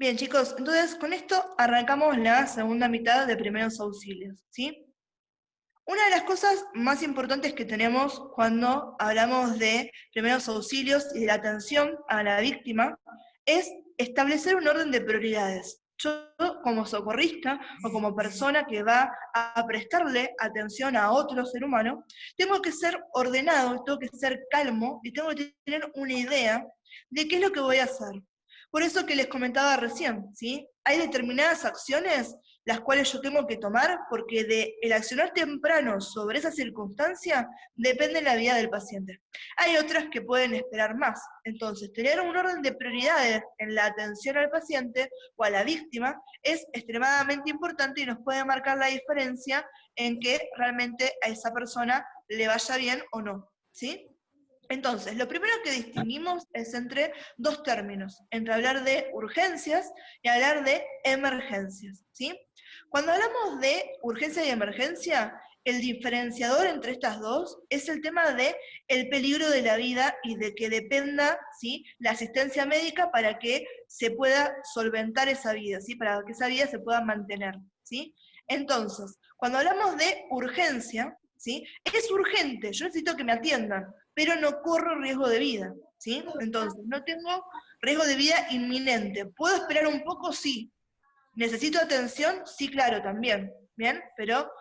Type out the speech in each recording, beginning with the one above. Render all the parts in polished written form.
Bien, chicos, entonces con esto arrancamos la segunda mitad de primeros auxilios, ¿sí? Una de las cosas más importantes que tenemos cuando hablamos de primeros auxilios y de la atención a la víctima es establecer un orden de prioridades. Yo, como socorrista o como persona que va a prestarle atención a otro ser humano, tengo que ser ordenado, tengo que ser calmo y tengo que tener una idea de qué es lo que voy a hacer. Por eso que les comentaba recién, ¿sí? Hay determinadas acciones las cuales yo tengo que tomar porque de el accionar temprano sobre esa circunstancia depende la vida del paciente. Hay otras que pueden esperar más. Entonces, tener un orden de prioridades en la atención al paciente o a la víctima es extremadamente importante y nos puede marcar la diferencia en que realmente a esa persona le vaya bien o no, ¿sí? Entonces, lo primero que distinguimos es entre dos términos, entre hablar de urgencias y hablar de emergencias, ¿sí? Cuando hablamos de urgencia y emergencia, el diferenciador entre estas dos es el tema de el peligro de la vida y de que dependa, ¿sí?, la asistencia médica para que se pueda solventar esa vida, ¿sí?, para que esa vida se pueda mantener, ¿sí? Entonces, cuando hablamos de urgencia, ¿sí?, es urgente, yo necesito que me atiendan, pero no corro riesgo de vida, ¿sí? Entonces, no tengo riesgo de vida inminente. ¿Puedo esperar un poco? Sí. ¿Necesito atención? Sí, claro, también, ¿bien? Pero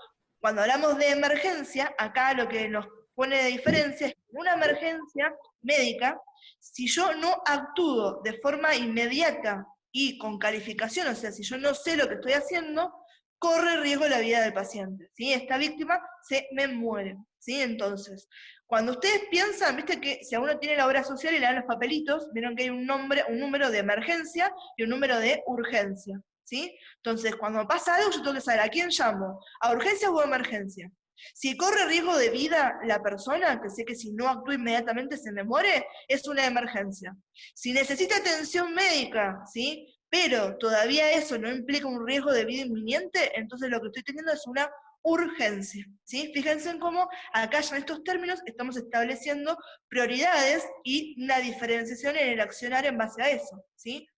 cuando hablamos de emergencia, acá lo que nos pone de diferencia es que en una emergencia médica, si yo no actúo de forma inmediata y con calificación, o sea, si yo no sé lo que estoy haciendo, corre riesgo la vida del paciente, ¿sí? Esta víctima se me muere, ¿sí? Entonces, cuando ustedes piensan, viste que si a uno tiene la obra social y le dan los papelitos, vieron que hay un número de emergencia y un número de urgencia, ¿sí? Entonces, cuando pasa algo, yo tengo que saber a quién llamo, a urgencia o a emergencia. Si corre riesgo de vida la persona, que sé que si no actúo inmediatamente se me muere, es una emergencia. Si necesita atención médica, ¿sí?, pero todavía eso no implica un riesgo de vida inminente, entonces lo que estoy teniendo es una urgencia, ¿sí? Fíjense en cómo acá ya en estos términos estamos estableciendo prioridades y una diferenciación en el accionar en base a eso, ¿sí?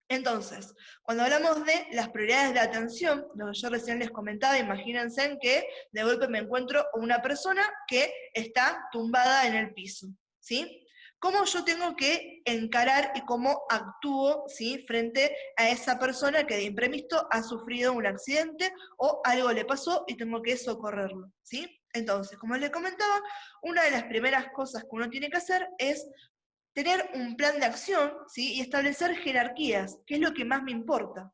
Entonces, cuando hablamos de las prioridades de atención, lo que yo recién les comentaba, imagínense en que de golpe me encuentro una persona que está tumbada en el piso, ¿sí? ¿Cómo yo tengo que encarar y cómo actúo, ¿sí?, frente a esa persona que de imprevisto ha sufrido un accidente o algo le pasó y tengo que socorrerlo, ¿sí? Entonces, como les comentaba, una de las primeras cosas que uno tiene que hacer es tener un plan de acción, ¿sí?, y establecer jerarquías, que es lo que más me importa.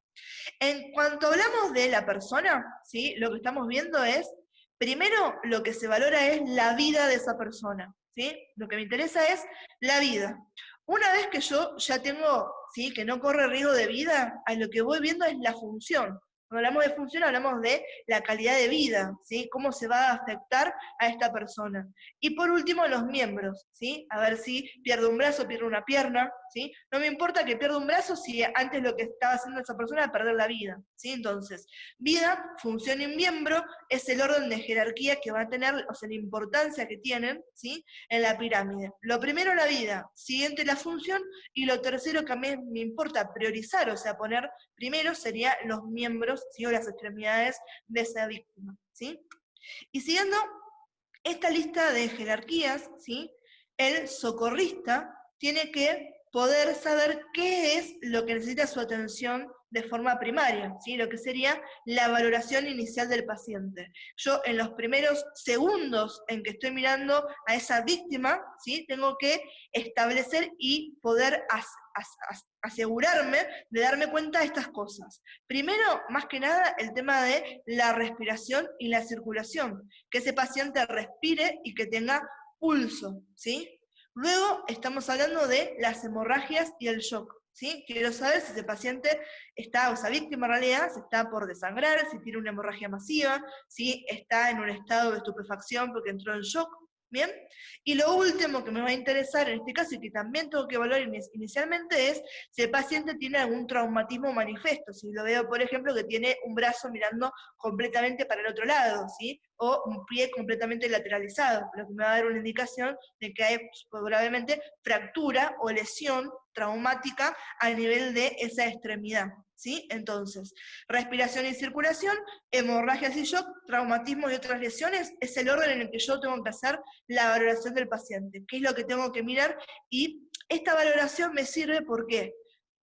En cuanto hablamos de la persona, ¿sí?, lo que estamos viendo es, primero lo que se valora es la vida de esa persona, ¿sí? Lo que me interesa es la vida. Una vez que yo ya tengo, ¿sí?, que no corre riesgo de vida, a lo que voy viendo es la función. Cuando hablamos de función hablamos de la calidad de vida, ¿sí?, cómo se va a afectar a esta persona. Y por último, los miembros, ¿sí? A ver si pierde un brazo, pierde una pierna, ¿sí? No me importa que pierda un brazo si antes lo que estaba haciendo esa persona era perder la vida, ¿sí? Entonces, vida, función y miembro es el orden de jerarquía que va a tener, o sea, la importancia que tienen, ¿sí?, en la pirámide. Lo primero, la vida, siguiente, la función, y lo tercero que a mí me importa priorizar, o sea, poner primero sería los miembros, ¿sí?, o las extremidades de esa víctima, ¿sí? Y siguiendo esta lista de jerarquías, ¿sí?, el socorrista tiene que poder saber qué es lo que necesita su atención de forma primaria, ¿sí?, lo que sería la valoración inicial del paciente. Yo en los primeros segundos en que estoy mirando a esa víctima, ¿sí?, tengo que establecer y poder asegurarme de darme cuenta de estas cosas. Primero, más que nada, el tema de la respiración y la circulación, que ese paciente respire y que tenga pulso, ¿sí? Luego estamos hablando de las hemorragias y el shock, ¿sí? Quiero saber si ese paciente está, o esa víctima en realidad, se está por desangrar, si tiene una hemorragia masiva, si está en un estado de estupefacción porque entró en shock, ¿bien? Y lo último que me va a interesar en este caso y que también tengo que evaluar inicialmente es si el paciente tiene algún traumatismo manifiesto, si lo veo, por ejemplo, que tiene un brazo mirando completamente para el otro lado, ¿sí?, o un pie completamente lateralizado, lo que me va a dar una indicación de que hay probablemente fractura o lesión traumática a nivel de esa extremidad, ¿sí? Entonces, respiración y circulación, hemorragias y shock, traumatismo y otras lesiones, es el orden en el que yo tengo que hacer la valoración del paciente, qué es lo que tengo que mirar, y esta valoración me sirve, ¿por qué?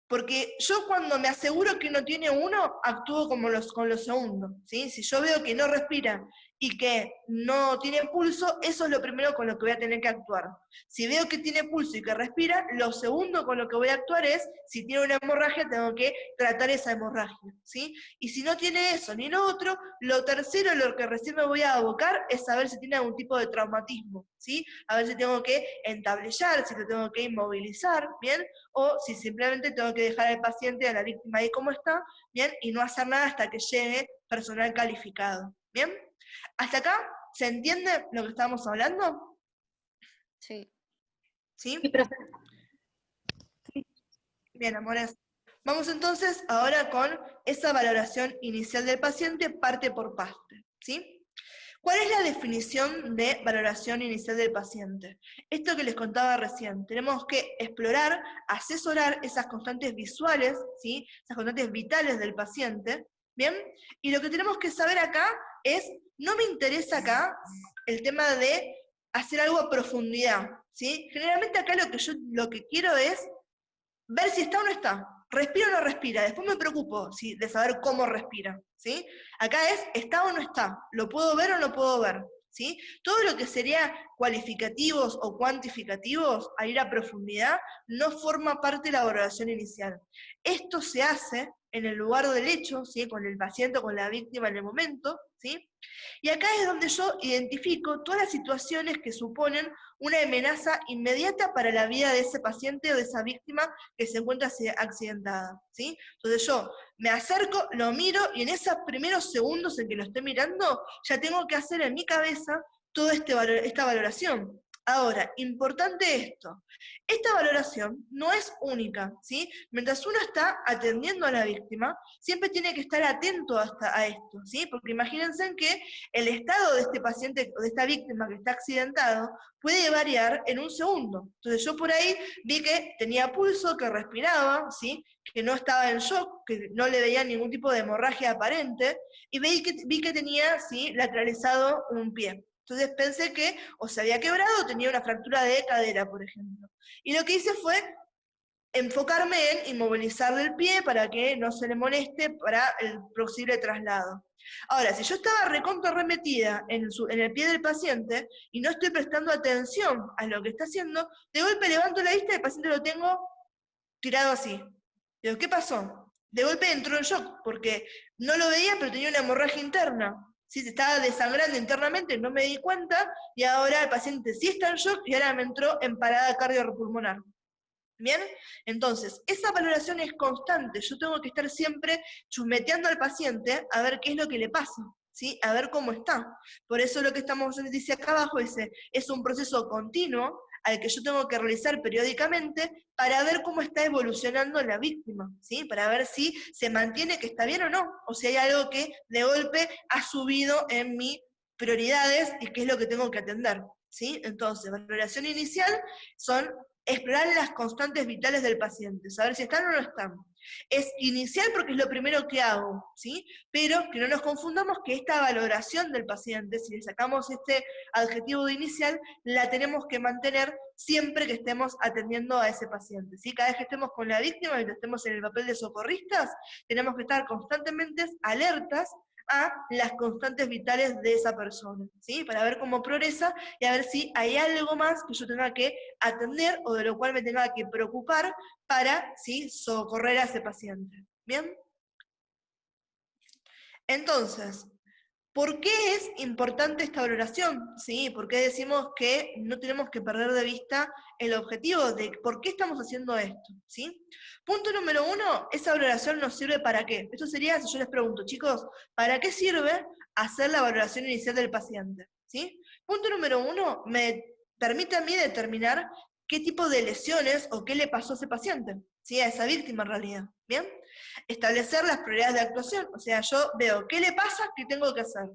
Porque yo cuando me aseguro que no tiene uno, actúo como con los segundos, ¿sí? Si yo veo que no respira y que no tiene pulso, eso es lo primero con lo que voy a tener que actuar. Si veo que tiene pulso y que respira, lo segundo con lo que voy a actuar es, si tiene una hemorragia, tengo que tratar esa hemorragia, ¿sí? Y si no tiene eso ni lo otro, lo tercero, lo que recién me voy a abocar, es saber si tiene algún tipo de traumatismo, ¿sí? A ver si tengo que entablillar, si lo tengo que inmovilizar, ¿bien? O si simplemente tengo que dejar al paciente, a la víctima ahí como está, ¿bien? Y no hacer nada hasta que llegue personal calificado, ¿bien? ¿Hasta acá se entiende lo que estábamos hablando? Sí. ¿Sí? Sí, profe. Bien, amores. Vamos entonces ahora con esa valoración inicial del paciente parte por parte, ¿sí? ¿Cuál es la definición de valoración inicial del paciente? Esto que les contaba recién, tenemos que explorar, asesorar esas constantes visuales, ¿sí? Esas constantes vitales del paciente, ¿bien? Y lo que tenemos que saber acá es, no me interesa acá el tema de hacer algo a profundidad, ¿sí? Generalmente acá lo que quiero es ver si está o no está. ¿Respira o no respira? Después me preocupo de saber cómo respira, ¿sí? Acá es, ¿está o no está? ¿Lo puedo ver o no puedo ver? ¿Sí? Todo lo que sería cualificativos o cuantificativos, a ir a profundidad, no forma parte de la valoración inicial. Esto se hace en el lugar del hecho, ¿sí? Con el paciente o con la víctima en el momento, ¿sí? Y acá es donde yo identifico todas las situaciones que suponen una amenaza inmediata para la vida de ese paciente o de esa víctima que se encuentra accidentada, ¿sí? Entonces yo me acerco, lo miro y en esos primeros segundos en que lo estoy mirando, ya tengo que hacer en mi cabeza toda esta valoración. Ahora, importante esto, esta valoración no es única, ¿sí? Mientras uno está atendiendo a la víctima, siempre tiene que estar atento a esto, ¿sí? Porque imagínense que el estado de este paciente o de esta víctima que está accidentado puede variar en un segundo. Entonces yo por ahí vi que tenía pulso, que respiraba, ¿sí? Que no estaba en shock, que no le veía ningún tipo de hemorragia aparente, y vi que tenía, ¿sí? Lateralizado un pie. Entonces pensé que o se había quebrado o tenía una fractura de cadera, por ejemplo. Y lo que hice fue enfocarme en inmovilizarle el pie para que no se le moleste para el posible traslado. Ahora, si yo estaba recontra remetida en el pie del paciente y no estoy prestando atención a lo que está haciendo, de golpe levanto la vista y el paciente lo tengo tirado así. Digo, ¿qué pasó? De golpe entró en shock porque no lo veía, pero tenía una hemorragia interna. Sí, se estaba desangrando internamente, no me di cuenta, y ahora el paciente sí está en shock y ahora me entró en parada cardiopulmonar. ¿Bien? Entonces, esa valoración es constante. Yo tengo que estar siempre chusmeteando al paciente a ver qué es lo que le pasa, ¿sí? A ver cómo está. Por eso lo que estamos dice acá abajo es un proceso continuo al que yo tengo que realizar periódicamente para ver cómo está evolucionando la víctima, ¿sí? Para ver si se mantiene que está bien o no, o si hay algo que de golpe ha subido en mis prioridades y qué es lo que tengo que atender, ¿sí? Entonces, valoración inicial son explorar las constantes vitales del paciente, saber si están o no están. Es inicial porque es lo primero que hago, ¿sí? Pero que no nos confundamos que esta valoración del paciente, si le sacamos este adjetivo de inicial, la tenemos que mantener siempre que estemos atendiendo a ese paciente, ¿sí? Cada vez que estemos con la víctima y que estemos en el papel de socorristas, tenemos que estar constantemente alertas a las constantes vitales de esa persona, ¿sí? Para ver cómo progresa y a ver si hay algo más que yo tenga que atender o de lo cual me tenga que preocupar para, ¿sí? Socorrer a ese paciente. ¿Bien? Entonces, ¿por qué es importante esta valoración? ¿Sí? ¿Por qué decimos que no tenemos que perder de vista el objetivo de por qué estamos haciendo esto? ¿Sí? Punto número 1, esa valoración nos sirve para qué. Esto sería, si yo les pregunto, chicos, ¿para qué sirve hacer la valoración inicial del paciente? ¿Sí? Punto número 1, me permite a mí determinar qué tipo de lesiones o qué le pasó a ese paciente, ¿sí? A esa víctima en realidad. ¿Bien? Establecer las prioridades de actuación, o sea, yo veo qué le pasa, qué tengo que hacer.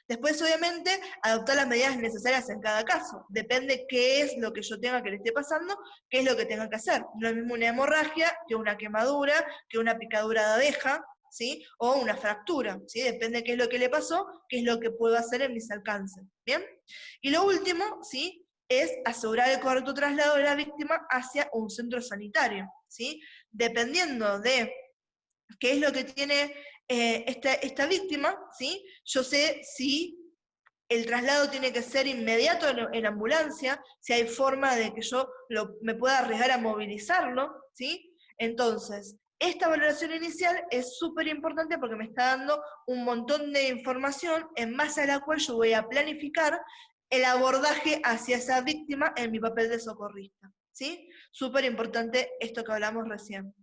Después, obviamente, adoptar las medidas necesarias en cada caso. Depende qué es lo que yo tenga que le esté pasando, qué es lo que tenga que hacer. No es lo mismo una hemorragia que una quemadura, que una picadura de abeja, ¿sí? O una fractura, ¿sí? Depende qué es lo que le pasó, qué es lo que puedo hacer en mis alcances, ¿bien? Y lo último, ¿sí? Es asegurar el correcto traslado de la víctima hacia un centro sanitario, ¿sí? Dependiendo de qué es lo que tiene esta víctima, ¿sí? Yo sé si el traslado tiene que ser inmediato en ambulancia, si hay forma de que yo me pueda arriesgar a movilizarlo, ¿sí? Entonces, esta valoración inicial es súper importante porque me está dando un montón de información en base a la cual yo voy a planificar el abordaje hacia esa víctima en mi papel de socorrista, ¿sí? Súper importante esto que hablamos recién.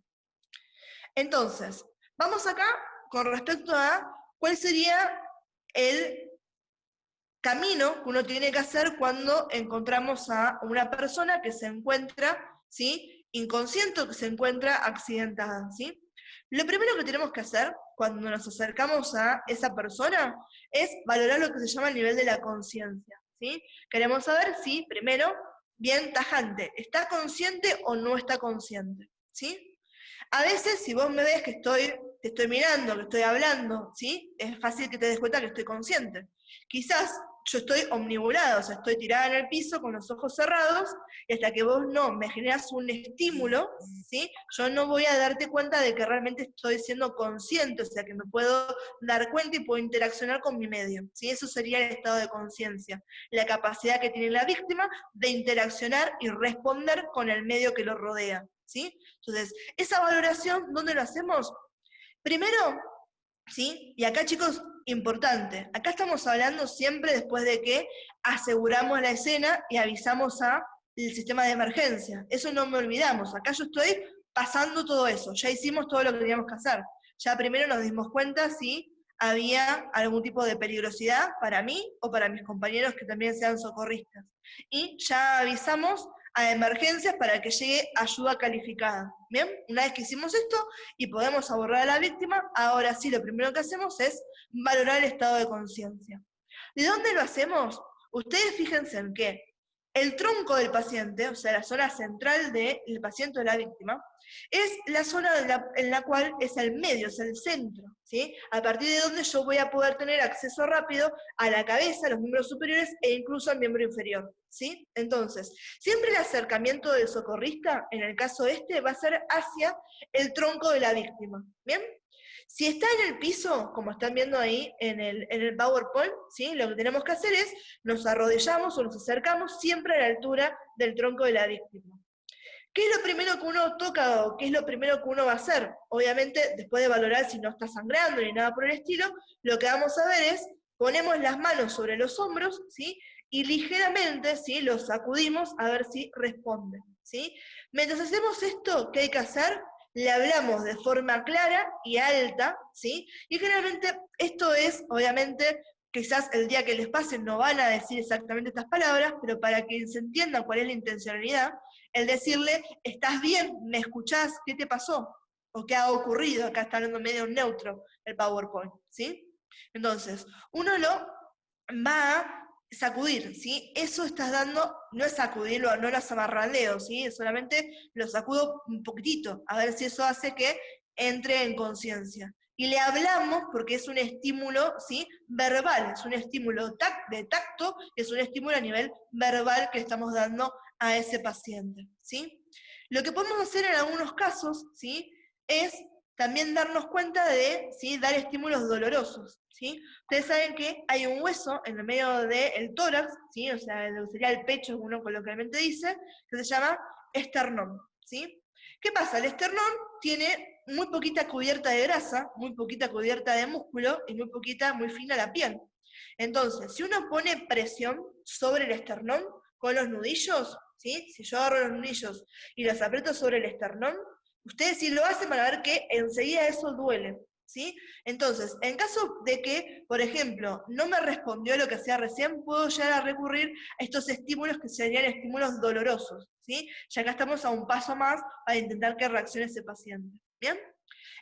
Entonces, vamos acá con respecto a cuál sería el camino que uno tiene que hacer cuando encontramos a una persona que se encuentra, ¿sí?, inconsciente o que se encuentra accidentada, ¿sí? Lo primero que tenemos que hacer cuando nos acercamos a esa persona es valorar lo que se llama el nivel de la conciencia, ¿sí? Queremos saber si, primero, bien tajante, ¿está consciente o no está consciente?, ¿sí? A veces, si vos me ves que te estoy mirando, que estoy hablando, ¿sí? Es fácil que te des cuenta que estoy consciente. Quizás yo estoy omnibulada, o sea, estoy tirada en el piso con los ojos cerrados, y hasta que vos no me generas un estímulo, ¿sí? Yo no voy a darte cuenta de que realmente estoy siendo consciente, o sea, que me puedo dar cuenta y puedo interaccionar con mi medio, ¿sí? Eso sería el estado de conciencia, la capacidad que tiene la víctima de interaccionar y responder con el medio que lo rodea, ¿sí? Entonces, esa valoración, ¿dónde lo hacemos? Primero, ¿sí? Y acá, chicos, importante, acá estamos hablando siempre después de que aseguramos la escena y avisamos al sistema de emergencia. Eso no me olvidamos. Acá yo estoy pasando todo eso. Ya hicimos todo lo que teníamos que hacer. Ya primero nos dimos cuenta si había algún tipo de peligrosidad para mí o para mis compañeros que también sean socorristas. Y ya avisamos a emergencias para que llegue ayuda calificada. Bien, una vez que hicimos esto y podemos abordar a la víctima, ahora sí lo primero que hacemos es valorar el estado de conciencia. ¿De dónde lo hacemos? Ustedes fíjense en que el tronco del paciente, o sea, la zona central del paciente o de la víctima, es la zona en la cual es el medio, es el centro, ¿sí? A partir de donde yo voy a poder tener acceso rápido a la cabeza, a los miembros superiores e incluso al miembro inferior, ¿sí? Entonces, siempre el acercamiento del socorrista, en el caso este, va a ser hacia el tronco de la víctima, ¿bien? Si está en el piso, como están viendo ahí en el PowerPoint, ¿sí? Lo que tenemos que hacer es, nos arrodillamos o nos acercamos siempre a la altura del tronco de la víctima. ¿Qué es lo primero que uno toca o qué es lo primero que uno va a hacer? Obviamente, después de valorar si no está sangrando ni nada por el estilo, lo que vamos a ver es, ponemos las manos sobre los hombros, ¿sí? Y ligeramente, ¿sí?, los sacudimos a ver si responden, ¿sí? Mientras hacemos esto, ¿qué hay que hacer? Le hablamos de forma clara y alta, ¿sí? Y generalmente esto es, obviamente, quizás el día que les pase no van a decir exactamente estas palabras, pero para que se entienda cuál es la intencionalidad, el decirle, ¿estás bien? ¿Me escuchás? ¿Qué te pasó? ¿O qué ha ocurrido? Acá está hablando medio neutro el PowerPoint, ¿sí? Entonces, uno lo va a sacudir, ¿sí? Eso estás dando, no es sacudirlo, no las amarraleo, ¿sí? Solamente lo sacudo un poquitito, a ver si eso hace que entre en conciencia. Y le hablamos porque es un estímulo, ¿sí?, verbal, es un estímulo de tacto, es un estímulo a nivel verbal que estamos dando a ese paciente, ¿sí? Lo que podemos hacer en algunos casos, ¿sí?, es también darnos cuenta de, ¿sí?, dar estímulos dolorosos, ¿sí? Ustedes saben que hay un hueso en el medio del tórax, ¿sí?, o sea, lo que sería el pecho, uno coloquialmente dice, que se llama esternón, ¿sí? ¿Qué pasa? El esternón tiene muy poquita cubierta de grasa, muy poquita cubierta de músculo y muy poquita, muy fina la piel. Entonces, si uno pone presión sobre el esternón con los nudillos, ¿sí?, si yo agarro los nudillos y los aprieto sobre el esternón, ustedes si lo hacen van a ver que enseguida eso duele, ¿sí? Entonces, en caso de que, por ejemplo, no me respondió lo que hacía recién, puedo llegar a recurrir a estos estímulos que serían estímulos dolorosos, ¿sí? Ya acá estamos a un paso más para intentar que reaccione ese paciente, ¿bien?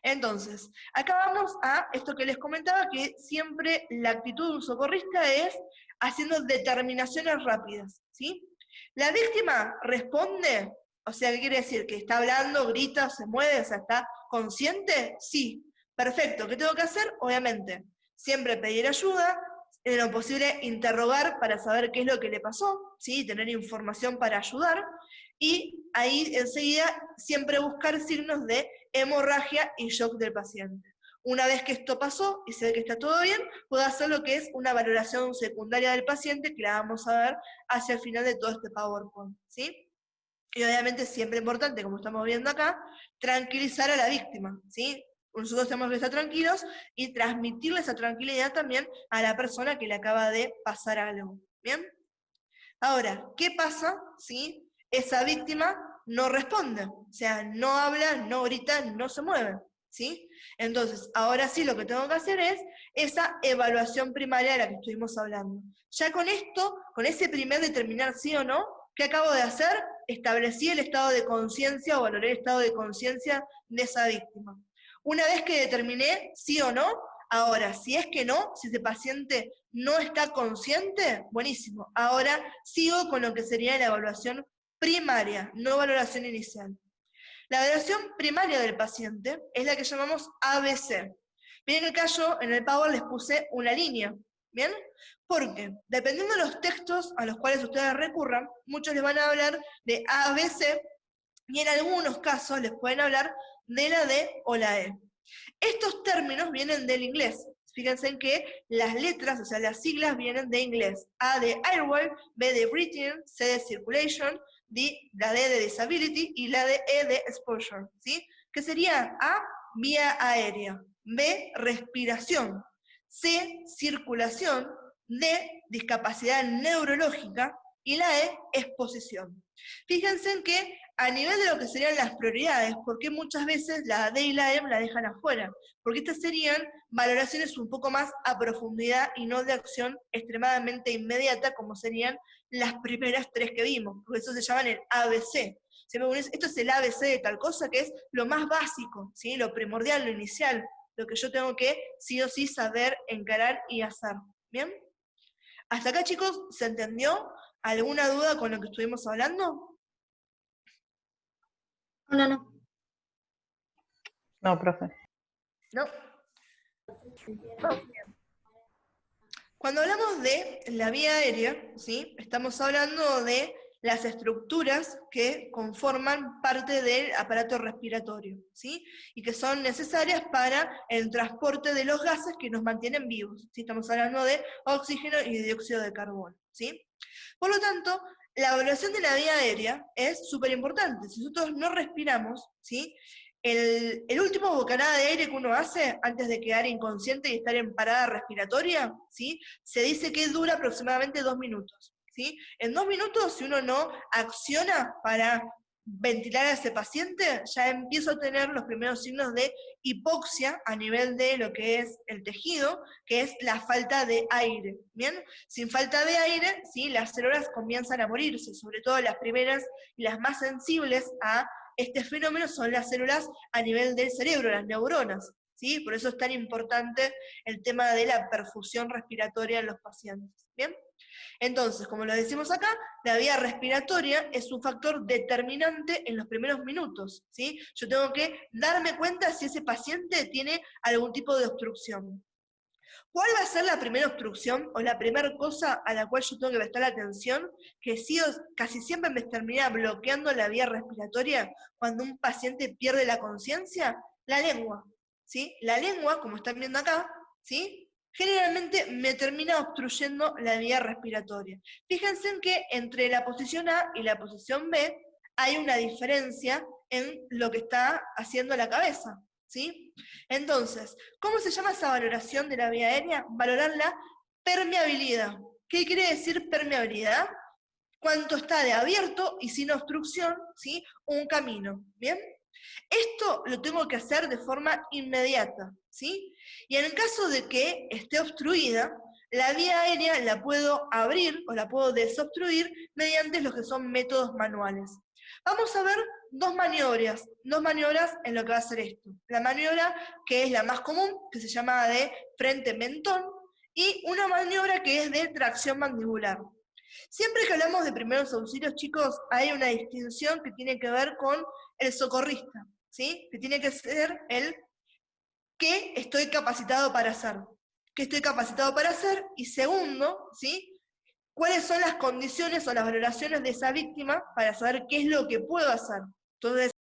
Entonces, acá vamos a esto que les comentaba, que siempre la actitud de un socorrista es haciendo determinaciones rápidas, ¿sí? La víctima responde, o sea, ¿qué quiere decir? ¿Que está hablando, grita, se mueve, o sea, está consciente? Sí. Perfecto. ¿Qué tengo que hacer? Obviamente, siempre pedir ayuda, en lo posible interrogar para saber qué es lo que le pasó, ¿sí? Tener información para ayudar, y ahí enseguida siempre buscar signos de hemorragia y shock del paciente. Una vez que esto pasó y se ve que está todo bien, puedo hacer lo que es una valoración secundaria del paciente, que la vamos a ver hacia el final de todo este PowerPoint, ¿sí? Y obviamente siempre importante, como estamos viendo acá, tranquilizar a la víctima, ¿sí? Nosotros tenemos que estar tranquilos y transmitirle esa tranquilidad también a la persona que le acaba de pasar algo, ¿bien? Ahora, ¿qué pasa si esa víctima no responde? O sea, no habla, no grita, no se mueve, ¿sí? Entonces, ahora sí lo que tengo que hacer es esa evaluación primaria de la que estuvimos hablando. Ya con esto, con ese primer determinar sí o no, ¿qué acabo de hacer? Establecí el estado de conciencia o valoré el estado de conciencia de esa víctima. Una vez que determiné sí o no, ahora, si es que no, si ese paciente no está consciente, buenísimo. Ahora sigo con lo que sería la evaluación primaria, no valoración inicial. La evaluación primaria del paciente es la que llamamos ABC. Bien, acá yo en el Power les puse una línea, ¿bien? Porque dependiendo de los textos a los cuales ustedes recurran, muchos les van a hablar de ABC y en algunos casos les pueden hablar de la D o la E. Estos términos vienen del inglés. Fíjense en que las letras, o sea, las siglas vienen de inglés. A de airway, B de breathing, C de circulation, la D de disability y la de E de exposure, ¿sí? ¿Qué sería? A, vía aérea, B, respiración, C, circulación, D, discapacidad neurológica y la E, exposición. Fíjense en que a nivel de lo que serían las prioridades, ¿por qué muchas veces la D y la E la dejan afuera? Porque estas serían valoraciones un poco más a profundidad y no de acción extremadamente inmediata, como serían las primeras tres que vimos, porque eso se llaman el ABC. Esto es el ABC de tal cosa, que es lo más básico, ¿sí? Lo primordial, lo inicial, lo que yo tengo que sí o sí saber encarar y hacer. ¿Bien? ¿Hasta acá, chicos, se entendió? ¿Alguna duda con lo que estuvimos hablando? No, no. No, profe. No. Cuando hablamos de la vía aérea, ¿sí? Estamos hablando de las estructuras que conforman parte del aparato respiratorio, ¿sí? Y que son necesarias para el transporte de los gases que nos mantienen vivos, ¿sí? Estamos hablando de oxígeno y dióxido de carbono, ¿sí? Por lo tanto, la evaluación de la vía aérea es súper importante. Si nosotros no respiramos, ¿sí? El último bocanada de aire que uno hace antes de quedar inconsciente y estar en parada respiratoria, ¿sí? Se dice que dura aproximadamente 2 minutos, ¿sí? En 2 minutos, si uno no acciona para ventilar a ese paciente, ya empiezo a tener los primeros signos de hipoxia a nivel de lo que es el tejido, que es la falta de aire, ¿bien? Sin falta de aire, ¿sí? Las células comienzan a morirse, sobre todo las primeras y las más sensibles a este fenómeno son las células a nivel del cerebro, las neuronas, ¿sí? Por eso es tan importante el tema de la perfusión respiratoria en los pacientes, ¿bien? Entonces, como lo decimos acá, la vía respiratoria es un factor determinante en los primeros minutos, ¿sí? Yo tengo que darme cuenta si ese paciente tiene algún tipo de obstrucción. ¿Cuál va a ser la primera obstrucción o la primera cosa a la cual yo tengo que prestar atención? Que sí casi siempre me termina bloqueando la vía respiratoria cuando un paciente pierde la conciencia, la lengua, ¿sí? La lengua, como están viendo acá, ¿sí? Generalmente me termina obstruyendo la vía respiratoria. Fíjense en que entre la posición A y la posición B hay una diferencia en lo que está haciendo la cabeza, ¿sí? Entonces, ¿cómo se llama esa valoración de la vía aérea? Valorar la permeabilidad. ¿Qué quiere decir permeabilidad? Cuánto está de abierto y sin obstrucción, ¿sí? Un camino, ¿bien? Esto lo tengo que hacer de forma inmediata, ¿sí? Y en el caso de que esté obstruida, La vía aérea la puedo abrir o la puedo desobstruir mediante los que son métodos manuales. Vamos a ver dos maniobras en lo que va a ser esto. La maniobra que es la más común, que se llama de frente-mentón, y una maniobra que es de tracción mandibular. Siempre que hablamos de primeros auxilios, chicos, hay una distinción que tiene que ver con el socorrista, ¿sí? Que tiene que ser el qué estoy capacitado para hacer. ¿Qué estoy capacitado para hacer? Y segundo, ¿sí? ¿Cuáles son las condiciones o las valoraciones de esa víctima para saber qué es lo que puedo hacer? Entonces